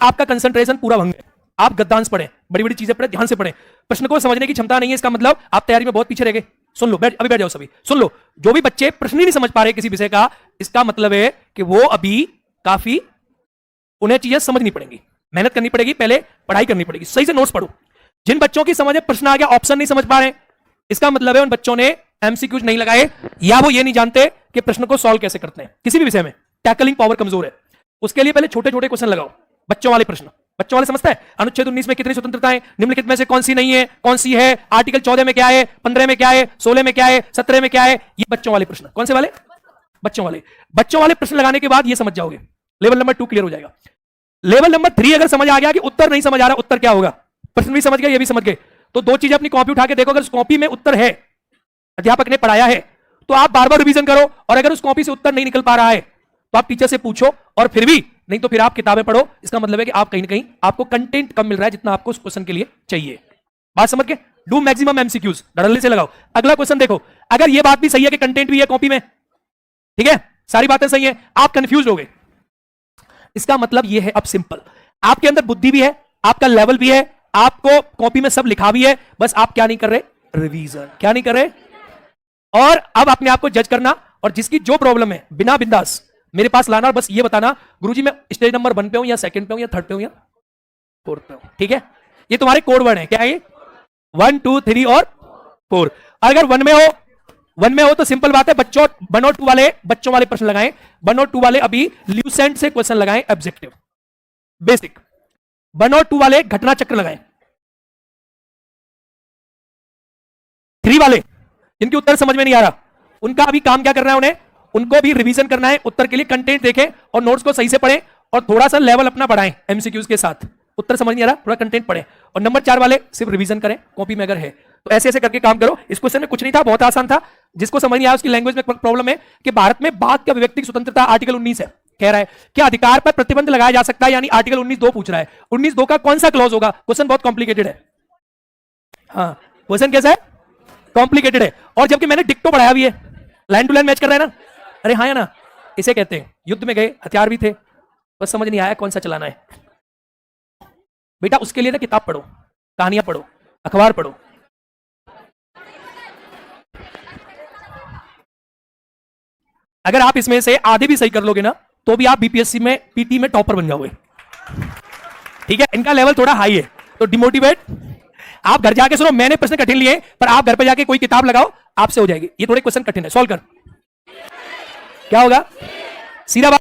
आपका कंसंट्रेशन पूरा भंग है। आप गद्दांश पढ़े, बड़ी बड़ी चीजें पढ़े, ध्यान से पढ़े, प्रश्न को समझने की क्षमता नहीं है, इसका मतलब आप तैयारी में बहुत पीछे रह गए। सुन लो, अभी बैठ जाओ सभी, सुन लो। जो भी बच्चे प्रश्न ही नहीं समझ पा रहे किसी विषय का, इसका मतलब है कि वो अभी काफी, उन्हें चीजें समझनी पड़ेंगी, मेहनत करनी पड़ेगी, पहले पढ़ाई करनी पड़ेगी, सही से नोट्स पढ़ो। जिन बच्चों की समझ में प्रश्न आ गया, ऑप्शन नहीं समझ पा रहे, इसका मतलब है उन बच्चों ने एमसीक्यूज नहीं लगाए, या वो ये नहीं जानते कि प्रश्न को सॉल्व कैसे करते हैं। किसी भी विषय में टैकलिंग पावर कमजोर है। उसके लिए पहले छोटे छोटे क्वेश्चन लगाओ, बच्चों वाले प्रश्न। बच्चों वाले समझता है अनुच्छेद 19 में कितनी स्वतंत्रताएं, निम्नलिखित में से कौन सी नहीं है, कौन सी है, आर्टिकल 14 में क्या है, 15 में क्या है, 16 में क्या है, 17 में क्या है। ये बच्चों वाले प्रश्न। कौन से वाले? बच्चों वाले। बच्चों वाले प्रश्न लगाने के बाद ये समझ जाओगे, लेवल नंबर 2 क्लियर हो जाएगा। लेवल नंबर 3 अगर समझ आ गया कि उत्तर नहीं समझ आ रहा, उत्तर क्या होगा, प्रश्न भी समझ गए, ये भी समझ गए, तो दो चीजें अपनी कॉपी उठा के देखो। अगर उस कॉपी में उत्तर है, अध्यापक ने पढ़ाया है, तो आप बार बार रिवीजन करो, और अगर उस कॉपी से उत्तर नहीं निकल पा रहा है तो आप टीचर से पूछो, और फिर भी नहीं तो फिर आप किताबें पढ़ो। इसका मतलब है कि आप कहीं ना कहीं आपको कंटेंट कम मिल रहा है जितना आपको उस क्वेश्चन के लिए चाहिए। बात समझ के? डू मैक्सिमम एमसीक्यूज, धड़ल्ले से लगाओ। अगला क्वेश्चन देखो, अगर ये बात भी सही है कि कंटेंट भी है कॉपी में, ठीक है, सारी बातें सही है, आप कंफ्यूज हो गए, इसका मतलब ये है अब सिंपल, आपके अंदर बुद्धि भी है, आपका लेवल भी है, आपको कॉपी में सब लिखा भी है, बस आप क्या नहीं कर रहे? रिवीजन। क्या नहीं कर रहे? और अब अपने आप को जज करना, और जिसकी जो प्रॉब्लम है बिना बिंदास मेरे पास लाना, और बस ये बताना गुरुजी मैं स्टेज नंबर 1 पे हूं या 2nd पे हूं या 3rd पे हूं या 4th पे हूं। ठीक है, ये तुम्हारे कोड वर्ड है। क्या है ये? 1 2 3 और 4। अगर 1 में हो तो सिंपल बात है, बच्चों 1 और 2 वाले बच्चों वाले प्रश्न लगाएं, 1 और 2 वाले अभी ल्यूसेंट से क्वेश्चन लगाएं, ऑब्जेक्टिव बेसिक। 1 और 2 वाले घटना चक्र लगाएं। 3 वाले जिनके उत्तर समझ में नहीं आ रहा, उनका अभी काम क्या करना है, उन्हें उनको भी रिवीजन करना है। उत्तर के लिए कंटेंट देखें और नोट्स को सही से पढ़ें, और थोड़ा सा लेवल अपना बढ़ाएं एमसीक्यूज के साथ। उत्तर समझ नहीं आ रहा, थोड़ा कंटेंट पढ़ें। और नंबर 4 वाले सिर्फ रिवीजन करें कॉपी में अगर है तो। ऐसे ऐसे करके काम करो। इस क्वेश्चन में कुछ नहीं था, बहुत आसान था। जिसको समझ नहीं आया उसकी लैंग्वेज में प्रॉब्लम है कि भारत में बात का अभिव्यक्ति स्वतंत्रता आर्टिकल 19 है, कह रहा है क्या अधिकार पर प्रतिबंध लगाया जा सकता है, यानी आर्टिकल 19(2) पूछ रहा है। 19(2) का कौन सा क्लॉज होगा? क्वेश्चन बहुत कॉम्प्लिकेटेड है। हाँ, क्वेश्चन कैसा है? कॉम्प्लिकेटेड है। और जबकि मैंने डिक्टो पढ़ाया भी है, लाइन टू लाइन मैच कर रहा है ना। अरे हाँ या ना? इसे कहते हैं युद्ध में गए, हथियार भी थे, बस समझ नहीं आया कौन सा चलाना है। बेटा उसके लिए ना किताब पढ़ो, कहानियां पढ़ो, अखबार पढ़ो। अगर आप इसमें से आधे भी सही कर लोगे ना, तो भी आप बीपीएससी में पीटी में टॉपर बन जाओगे। ठीक है, इनका लेवल थोड़ा हाई है, तो डिमोटिवेट आप घर जाके सुनो। मैंने प्रश्न कठिन लिए, पर आप घर पे जाके कोई किताब लगाओ, आपसे हो जाएगी। ये थोड़े क्वेश्चन कठिन है, सॉल्व कर। क्या होगा? सीधा बात।